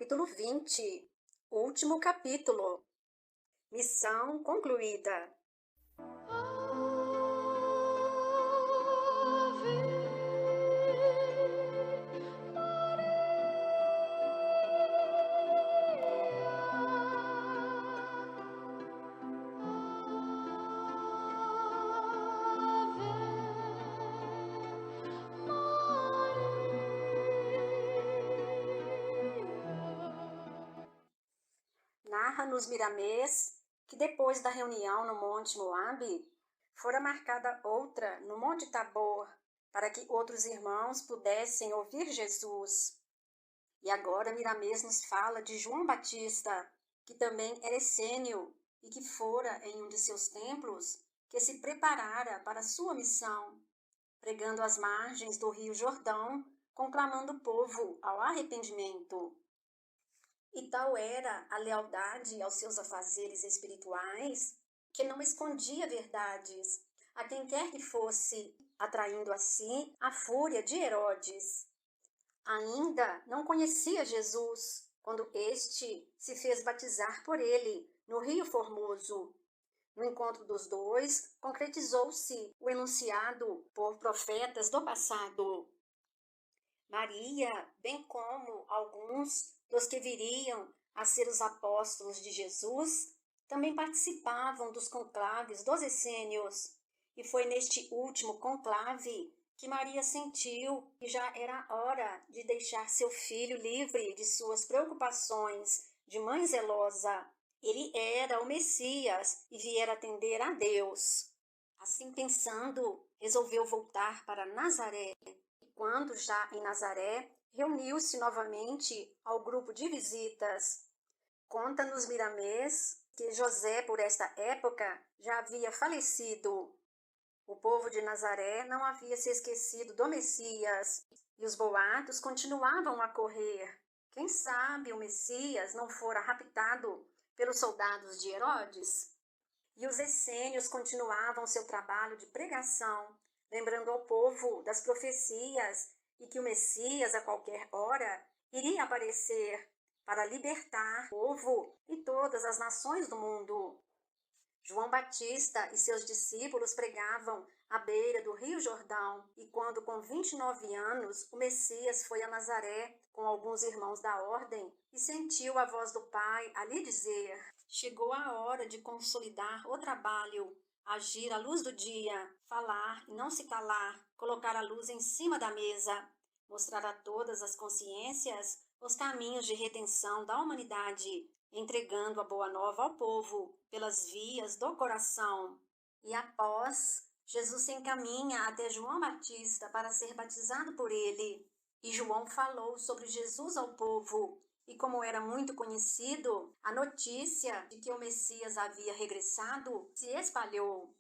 Capítulo 20, último capítulo. Missão concluída. Narra-nos Miramês que depois da reunião no Monte Moabe, fora marcada outra no Monte Tabor, para que outros irmãos pudessem ouvir Jesus. E agora Miramês nos fala de João Batista, que também era essênio e que fora em um de seus templos, que se preparara para a sua missão, pregando às margens do rio Jordão, conclamando o povo ao arrependimento. E tal era a lealdade aos seus afazeres espirituais, que não escondia verdades a quem quer que fosse, atraindo a si a fúria de Herodes. Ainda não conhecia Jesus, quando este se fez batizar por ele, no Rio Formoso. No encontro dos dois, concretizou-se o enunciado por profetas do passado. Maria, bem como alguns dos que viriam a ser os apóstolos de Jesus, também participavam dos conclaves dos essênios, e foi neste último conclave que Maria sentiu que já era hora de deixar seu filho livre de suas preocupações de mãe zelosa. Ele era o Messias e viera atender a Deus. Assim pensando, resolveu voltar para Nazaré. Quando já em Nazaré, reuniu-se novamente ao grupo de visitas. Conta-nos Miramês que José, por esta época, já havia falecido. O povo de Nazaré não havia se esquecido do Messias, e os boatos continuavam a correr. Quem sabe o Messias não fora raptado pelos soldados de Herodes? E os essênios continuavam seu trabalho de pregação, lembrando ao povo das profecias e que o Messias, a qualquer hora, iria aparecer para libertar o povo e todas as nações do mundo. João Batista e seus discípulos pregavam à beira do Rio Jordão, e quando com 29 anos o Messias foi a Nazaré com alguns irmãos da ordem e sentiu a voz do Pai a lhe dizer: chegou a hora de consolidar o trabalho, agir à luz do dia, falar e não se calar, colocar a luz em cima da mesa, mostrar a todas as consciências os caminhos de redenção da humanidade, entregando a boa nova ao povo pelas vias do coração. E após, Jesus se encaminha até João Batista para ser batizado por ele. E João falou sobre Jesus ao povo. E como era muito conhecido, a notícia de que o Messias havia regressado se espalhou.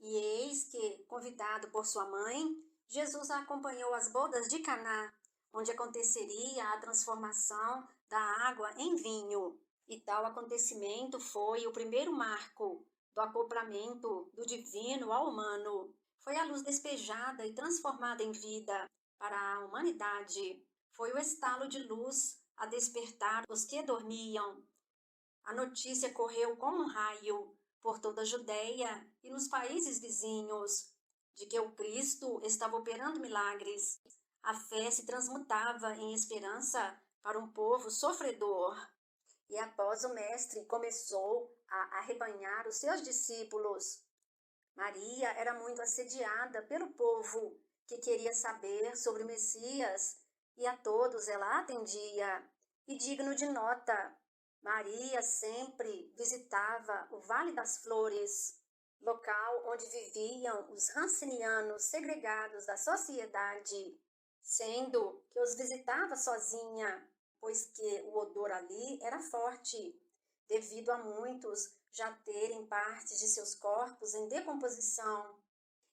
E eis que, convidado por sua mãe, Jesus a acompanhou às bodas de Caná, onde aconteceria a transformação da água em vinho. E tal acontecimento foi o primeiro marco do acoplamento do divino ao humano. Foi a luz despejada e transformada em vida para a humanidade. Foi o estalo de luz a despertar os que dormiam. A notícia correu como um raio por toda a Judéia e nos países vizinhos, de que o Cristo estava operando milagres. A fé se transmutava em esperança para um povo sofredor. E após o mestre começou a arrebanhar os seus discípulos. Maria era muito assediada pelo povo, que queria saber sobre o Messias, e a todos ela atendia. E digno de nota, Maria sempre visitava o Vale das Flores, local onde viviam os rancinianos segregados da sociedade, sendo que os visitava sozinha, pois que o odor ali era forte, devido a muitos já terem partes de seus corpos em decomposição.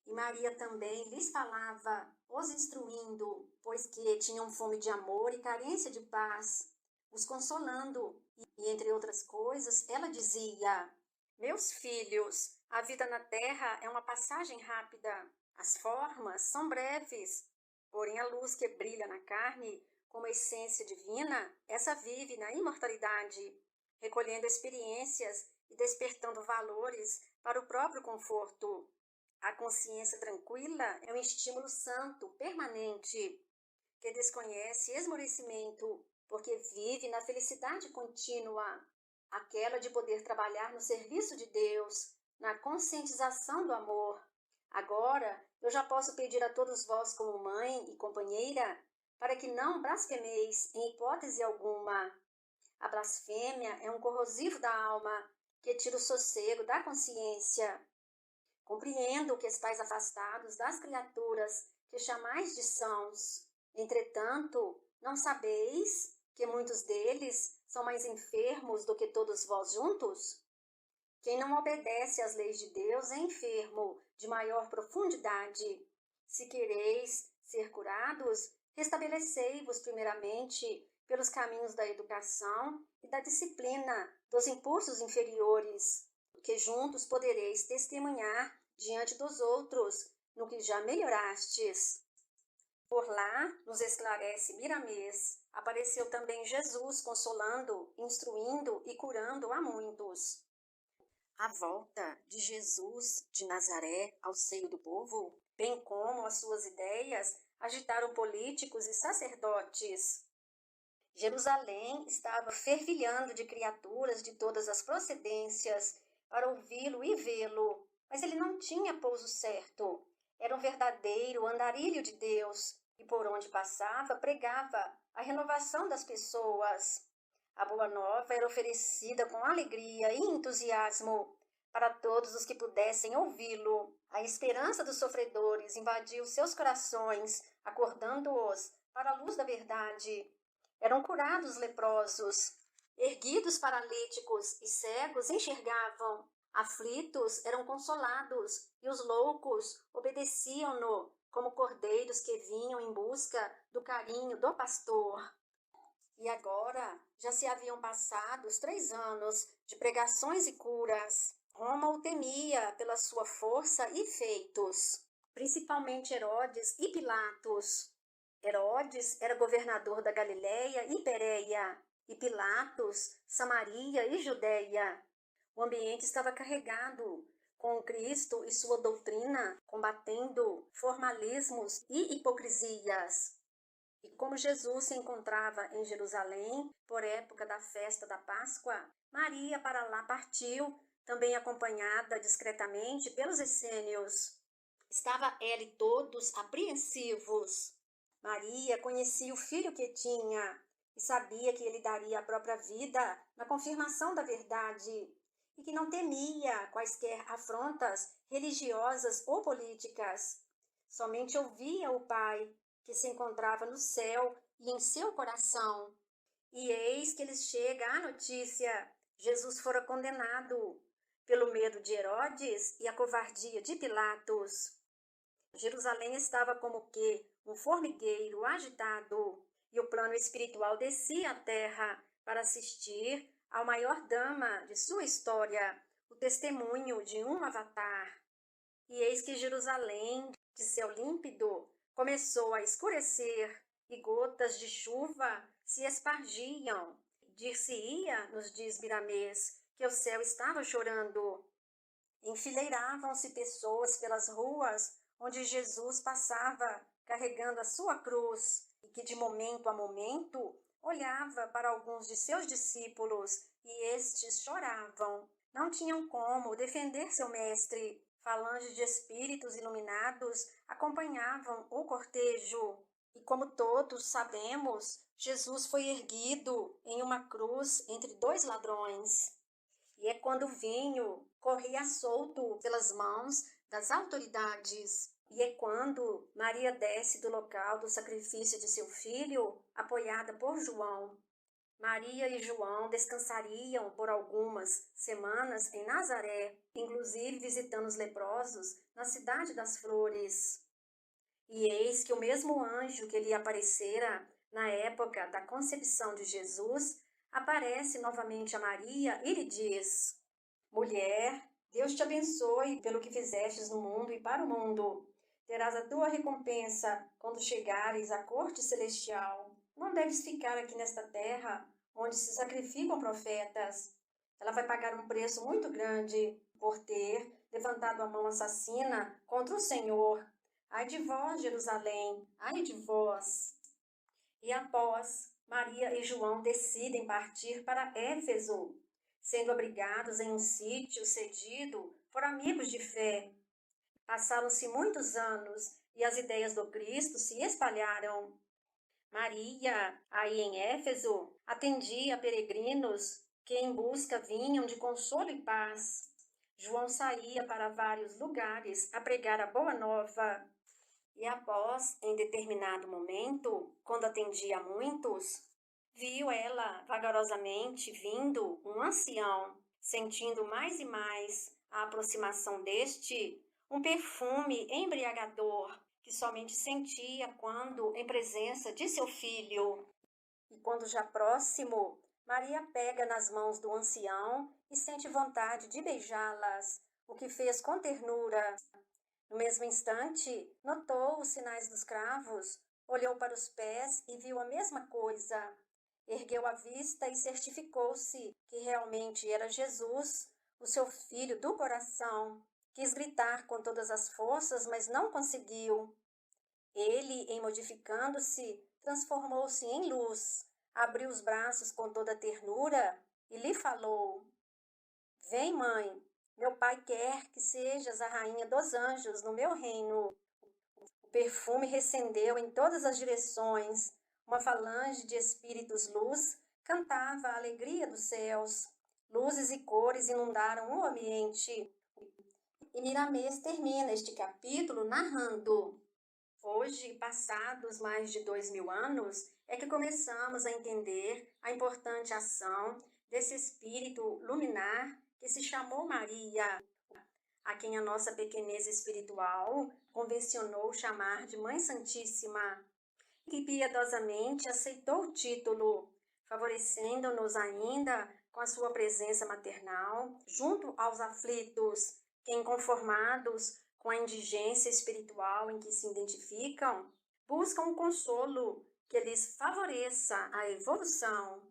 E Maria também lhes falava, os instruindo, pois que tinham fome de amor e carência de paz, os consolando. E entre outras coisas, ela dizia: meus filhos, a vida na terra é uma passagem rápida. As formas são breves, porém a luz que brilha na carne como essência divina, essa vive na imortalidade, recolhendo experiências e despertando valores para o próprio conforto. A consciência tranquila é um estímulo santo, permanente, que desconhece esmorecimento, porque vive na felicidade contínua, aquela de poder trabalhar no serviço de Deus, na conscientização do amor. Agora, eu já posso pedir a todos vós como mãe e companheira, para que não blasfemeis em hipótese alguma. A blasfêmia é um corrosivo da alma, que tira o sossego da consciência. Compreendo que estáis afastados das criaturas que chamais de sãos. Entretanto, não sabeis que muitos deles são mais enfermos do que todos vós juntos? Quem não obedece às leis de Deus é enfermo de maior profundidade. Se quereis ser curados, restabelecei-vos primeiramente pelos caminhos da educação e da disciplina dos impulsos inferiores, que juntos podereis testemunhar diante dos outros no que já melhorastes. Por lá, nos esclarece Miramês, apareceu também Jesus consolando, instruindo e curando a muitos. A volta de Jesus de Nazaré ao seio do povo, bem como as suas ideias, agitaram políticos e sacerdotes. Jerusalém estava fervilhando de criaturas de todas as procedências para ouvi-lo e vê-lo, mas ele não tinha pouso certo. Era um verdadeiro andarilho de Deus, e por onde passava pregava a renovação das pessoas. A boa nova era oferecida com alegria e entusiasmo para todos os que pudessem ouvi-lo. A esperança dos sofredores invadiu seus corações, acordando-os para a luz da verdade. Eram curados leprosos, erguidos paralíticos e cegos enxergavam. Aflitos eram consolados, e os loucos obedeciam-no, como cordeiros que vinham em busca do carinho do pastor. E agora já se haviam passado os 3 anos de pregações e curas. Roma o temia pela sua força e feitos, principalmente Herodes e Pilatos. Herodes era governador da Galiléia e Pérea, e Pilatos, Samaria e Judéia. O ambiente estava carregado com Cristo e sua doutrina, combatendo formalismos e hipocrisias. E como Jesus se encontrava em Jerusalém, por época da festa da Páscoa, Maria para lá partiu, também acompanhada discretamente pelos essênios. Estava ela e todos apreensivos. Maria conhecia o filho que tinha e sabia que ele daria a própria vida na confirmação da verdade e que não temia quaisquer afrontas religiosas ou políticas. Somente ouvia o Pai, que se encontrava no céu e em seu coração. E eis que lhes chega a notícia: Jesus fora condenado pelo medo de Herodes e a covardia de Pilatos. Jerusalém estava como que um formigueiro agitado, e o plano espiritual descia à terra para assistir ao maior drama de sua história, o testemunho de um avatar. E eis que Jerusalém, de céu límpido, começou a escurecer, e gotas de chuva se espargiam. Dir-se-ia, nos diz Miramês, que o céu estava chorando. Enfileiravam-se pessoas pelas ruas onde Jesus passava carregando a sua cruz, e que de momento a momento olhava para alguns de seus discípulos, e estes choravam. Não tinham como defender seu mestre. Falanges de espíritos iluminados acompanhavam o cortejo. E como todos sabemos, Jesus foi erguido em uma cruz entre 2 ladrões. E é quando o vinho corria solto pelas mãos das autoridades. E é quando Maria desce do local do sacrifício de seu filho, apoiada por João. Maria e João descansariam por algumas semanas em Nazaré, inclusive visitando os leprosos na cidade das flores. E eis que o mesmo anjo que lhe aparecera na época da concepção de Jesus aparece novamente a Maria e lhe diz: Mulher, Deus te abençoe pelo que fizestes no mundo e para o mundo. Terás a tua recompensa quando chegares à corte celestial. não deves ficar aqui nesta terra, onde se sacrificam profetas. Ela vai pagar um preço muito grande por ter levantado a mão assassina contra o Senhor. Ai de vós, Jerusalém, ai de vós. E após, Maria e João decidem partir para Éfeso, sendo abrigados em um sítio cedido por amigos de fé. Passaram-se muitos anos e as ideias do Cristo se espalharam. Maria, aí em Éfeso, atendia peregrinos que em busca vinham de consolo e paz. João saía para vários lugares a pregar a boa nova. E após, em determinado momento, quando atendia a muitos, viu ela vagarosamente vindo um ancião, sentindo mais e mais a aproximação deste, um perfume embriagador que somente sentia quando em presença de seu filho. E quando já próximo, Maria pega nas mãos do ancião e sente vontade de beijá-las, o que fez com ternura. No mesmo instante, notou os sinais dos cravos, olhou para os pés e viu a mesma coisa. Ergueu a vista e certificou-se que realmente era Jesus, o seu filho do coração. Quis gritar com todas as forças, mas não conseguiu. Ele, em modificando-se, transformou-se em luz, abriu os braços com toda ternura e lhe falou: Vem, mãe, meu pai quer que sejas a rainha dos anjos no meu reino. O perfume recendeu em todas as direções. Uma falange de espíritos luz cantava a alegria dos céus. Luzes e cores inundaram o ambiente. E Miramês termina este capítulo narrando: hoje, passados mais de 2000 anos, é que começamos a entender a importante ação desse espírito luminar que se chamou Maria, a quem a nossa pequenez espiritual convencionou chamar de Mãe Santíssima, que piedosamente aceitou o título, favorecendo-nos ainda com a sua presença maternal junto aos aflitos, que, inconformados com a indigência espiritual em que se identificam, buscam um consolo que lhes favoreça a evolução.